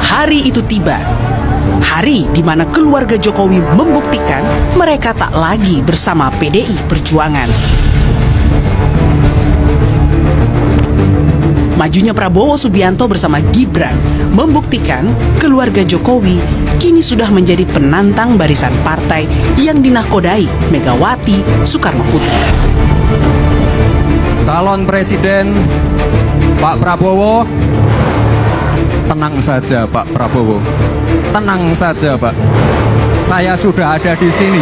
Hari itu tiba. Hari di mana keluarga Jokowi membuktikan mereka tak lagi bersama PDI Perjuangan. Majunya Prabowo Subianto bersama Gibran membuktikan keluarga Jokowi kini sudah menjadi penantang barisan partai yang dinahkodai Megawati Soekarno Putri. Calon Presiden Pak Prabowo, tenang saja Pak Prabowo, tenang saja Pak. Saya sudah ada di sini.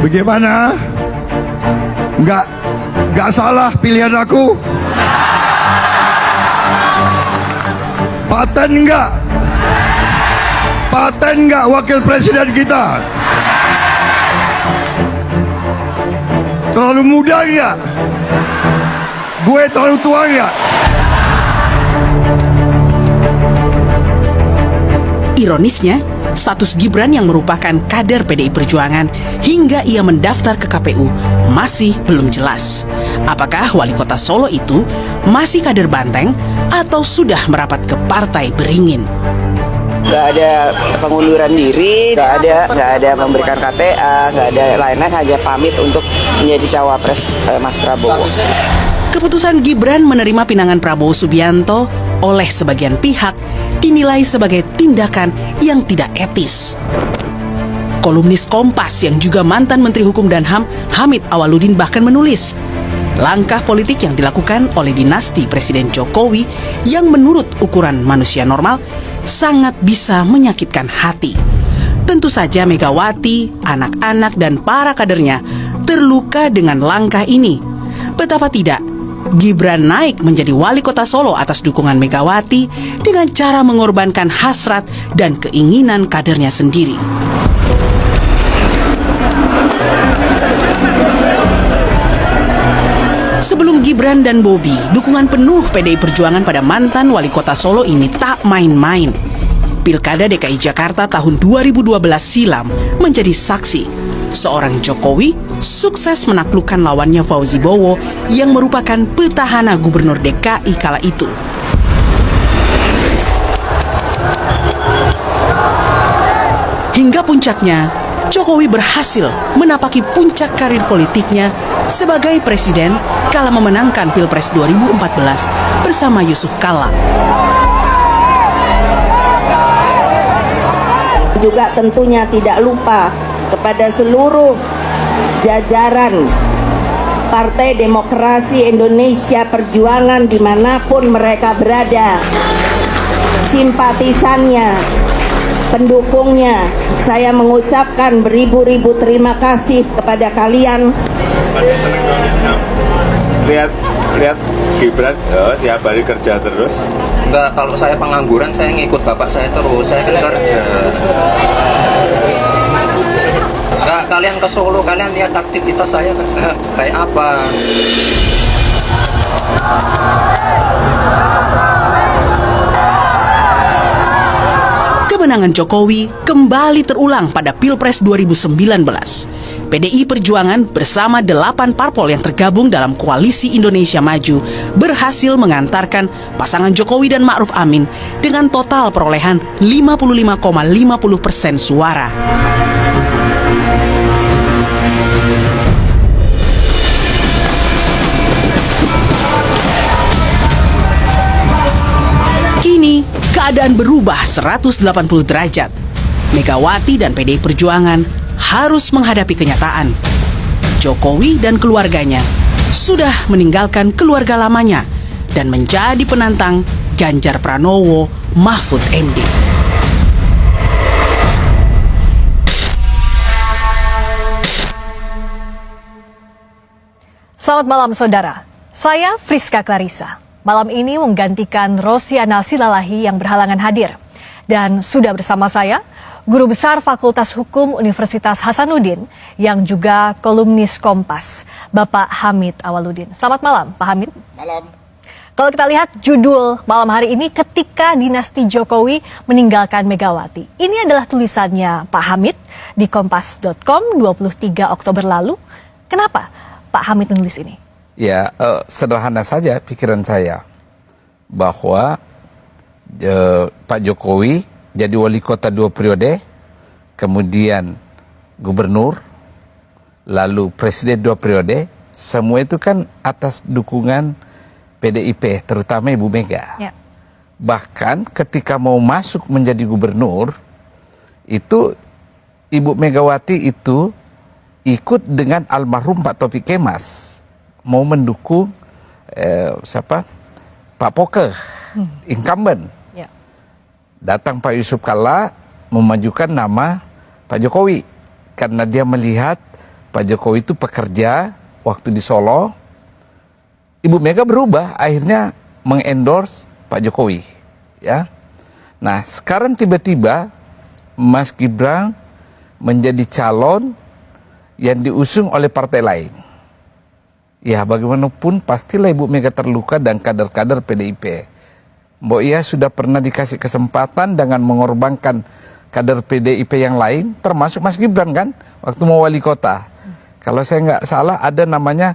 Bagaimana? Nggak salah pilihan aku? Paten nggak? Paten nggak wakil presiden kita? Terlalu muda nggak? Gue terlalu tua nggak? Ironisnya, status Gibran yang merupakan kader PDI Perjuangan hingga ia mendaftar ke KPU masih belum jelas. Apakah wali kota Solo itu masih kader Banteng atau sudah merapat ke Partai Beringin? Nggak ada pengunduran diri, nggak ada memberikan KTA, nggak ada lain-lain, hanya pamit untuk menjadi cawapres Mas Prabowo. Keputusan Gibran menerima pinangan Prabowo Subianto oleh sebagian pihak dinilai sebagai tindakan yang tidak etis. Kolumnis Kompas yang juga mantan Menteri Hukum dan HAM, Hamid Awaludin bahkan menulis, langkah politik yang dilakukan oleh dinasti Presiden Jokowi yang menurut ukuran manusia normal sangat bisa menyakitkan hati. Tentu saja Megawati, anak-anak dan para kadernya terluka dengan langkah ini. Betapa tidak, Gibran naik menjadi wali kota Solo atas dukungan Megawati dengan cara mengorbankan hasrat dan keinginan kadernya sendiri. Sebelum Gibran dan Bobi, dukungan penuh PDI Perjuangan pada mantan wali kota Solo ini tak main-main. Pilkada DKI Jakarta tahun 2012 silam menjadi saksi. Seorang Jokowi sukses menaklukkan lawannya Fauzi Bowo yang merupakan petahana gubernur DKI kala itu. Hingga puncaknya, Jokowi berhasil menapaki puncak karir politiknya sebagai presiden kala memenangkan Pilpres 2014 bersama Yusuf Kalla. Juga tentunya tidak lupa kepada seluruh jajaran Partai Demokrasi Indonesia Perjuangan dimanapun mereka berada, simpatisannya, pendukungnya, saya mengucapkan beribu-ribu terima kasih kepada kalian. Lihat Gibran tiap hari kerja terus. Enggak, kalau saya pengangguran saya ngikut bapak saya terus, saya kan kerja. Enggak, kalian ke Solo, kalian lihat aktivitas saya kayak apa. Kemenangan Jokowi kembali terulang pada Pilpres 2019. PDI Perjuangan bersama 8 parpol yang tergabung dalam Koalisi Indonesia Maju berhasil mengantarkan pasangan Jokowi dan Ma'ruf Amin dengan total perolehan 55,50% suara. Kini, keadaan berubah 180 derajat. Megawati dan PDI Perjuangan harus menghadapi kenyataan. Jokowi dan keluarganya sudah meninggalkan keluarga lamanya dan menjadi penantang Ganjar Pranowo Mahfud MD. Selamat malam saudara, saya Friska Clarissa. Malam ini menggantikan Rosiana Silalahi yang berhalangan hadir. Dan sudah bersama saya, Guru Besar Fakultas Hukum Universitas Hasanuddin yang juga kolumnis Kompas, Bapak Hamid Awaludin. Selamat malam, Pak Hamid. Malam. Kalau kita lihat judul malam hari ini, ketika dinasti Jokowi meninggalkan Megawati. Ini adalah tulisannya Pak Hamid di kompas.com 23 Oktober lalu. Kenapa Pak Hamid menulis ini? Ya, sederhana saja pikiran saya bahwa Pak Jokowi jadi wali kota 2 periode, kemudian gubernur, lalu presiden 2 periode, semua itu kan atas dukungan PDIP, terutama Ibu Mega. Ya. Bahkan ketika mau masuk menjadi gubernur, itu Ibu Megawati itu ikut dengan almarhum Pak Taufik Kemas, mau mendukung Pak Poke, incumbent. Ya. Datang Pak Yusuf Kalla memajukan nama Pak Jokowi karena dia melihat Pak Jokowi itu pekerja waktu di Solo. Ibu Mega berubah, akhirnya mengendorse Pak Jokowi, ya. Nah, sekarang tiba-tiba Mas Gibran menjadi calon yang diusung oleh partai lain. Ya, bagaimanapun pastilah Ibu Mega terluka dan kader-kader PDIP. Mbok Iya sudah pernah dikasih kesempatan dengan mengorbankan kader PDIP yang lain, termasuk Mas Gibran kan, waktu mau wali kota. Kalau saya nggak salah ada namanya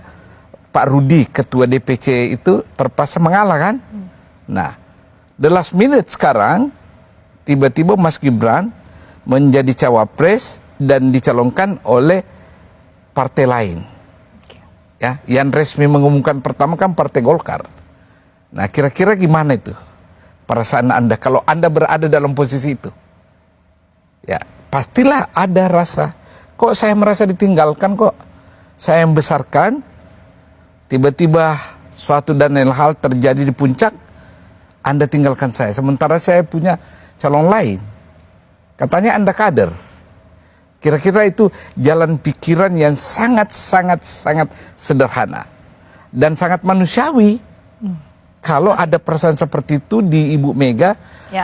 Pak Rudi, ketua DPC itu terpaksa mengalah kan. Nah, the last minute sekarang, tiba-tiba Mas Gibran menjadi cawapres dan dicalonkan oleh partai lain. Ya, yang resmi mengumumkan pertama kan Partai Golkar. Nah, kira-kira gimana itu perasaan Anda kalau Anda berada dalam posisi itu? Ya, pastilah ada rasa, kok saya merasa ditinggalkan, kok saya yang besarkan, tiba-tiba suatu dan lain hal terjadi di puncak, Anda tinggalkan saya, sementara saya punya calon lain. Katanya Anda kader. Kira-kira itu jalan pikiran yang sangat sederhana dan sangat manusiawi. Kalau ada perasaan seperti itu di Ibu Mega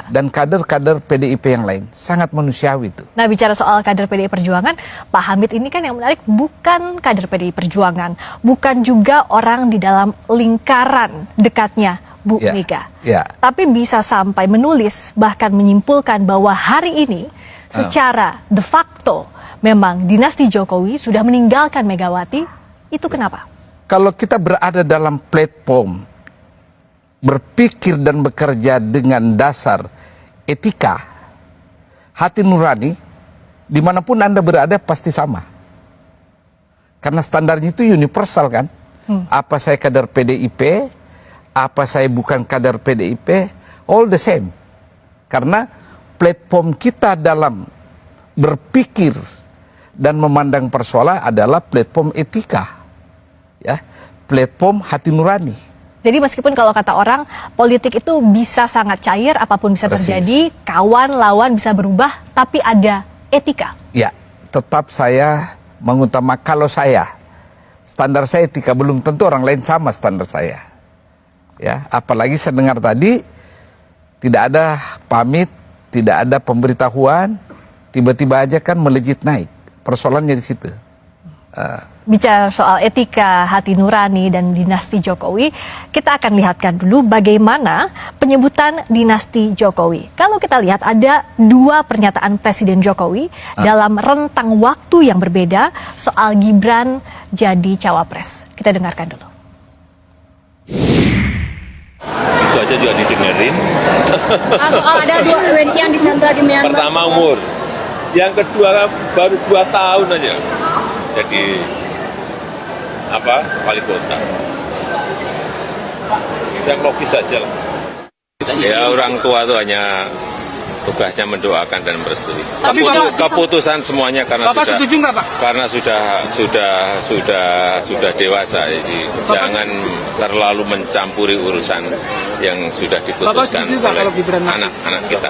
dan kader-kader PDIP yang lain, sangat manusiawi itu. Nah, bicara soal kader PDI Perjuangan, Pak Hamid ini kan yang menarik bukan kader PDI Perjuangan, bukan juga orang di dalam lingkaran dekatnya Bu Mega. Tapi bisa sampai menulis bahkan menyimpulkan bahwa hari ini secara de facto memang dinasti Jokowi sudah meninggalkan Megawati. Itu kenapa? Kalau kita berada dalam platform berpikir dan bekerja dengan dasar etika, hati nurani, dimanapun Anda berada pasti sama. Karena standarnya itu universal kan. Apa saya kader PDIP, apa saya bukan kader PDIP, all the same. Karena platform kita dalam berpikir dan memandang persoalan adalah platform etika, ya, platform hati nurani. Jadi meskipun kalau kata orang politik itu bisa sangat cair, apapun bisa terjadi, kawan lawan bisa berubah, tapi ada etika. Ya, tetap saya mengutamakan, kalau saya standar saya etika, belum tentu orang lain sama standar saya. Ya, apalagi saya dengar tadi tidak ada pamit, tidak ada pemberitahuan, tiba-tiba aja kan melejit naik. Persoalannya di situ. Bicara soal etika, hati nurani, dan dinasti Jokowi, kita akan lihatkan dulu bagaimana penyebutan dinasti Jokowi. Kalau kita lihat ada dua pernyataan Presiden Jokowi dalam rentang waktu yang berbeda soal Gibran jadi cawapres. Kita dengarkan dulu. Itu aja juga didengerin. Soal ada dua WNI yang disandra di Myanmar. Pertama umur, yang kedua baru 2 tahun aja jadi wali kota. Yang logis saja lah. Ya, orang tua itu hanya tugasnya mendoakan dan merestui. Keputusan semuanya karena Bapak setuju nggak, Pak? Karena sudah dewasa, jadi jangan terlalu mencampuri urusan yang sudah diputuskan oleh anak-anak kita.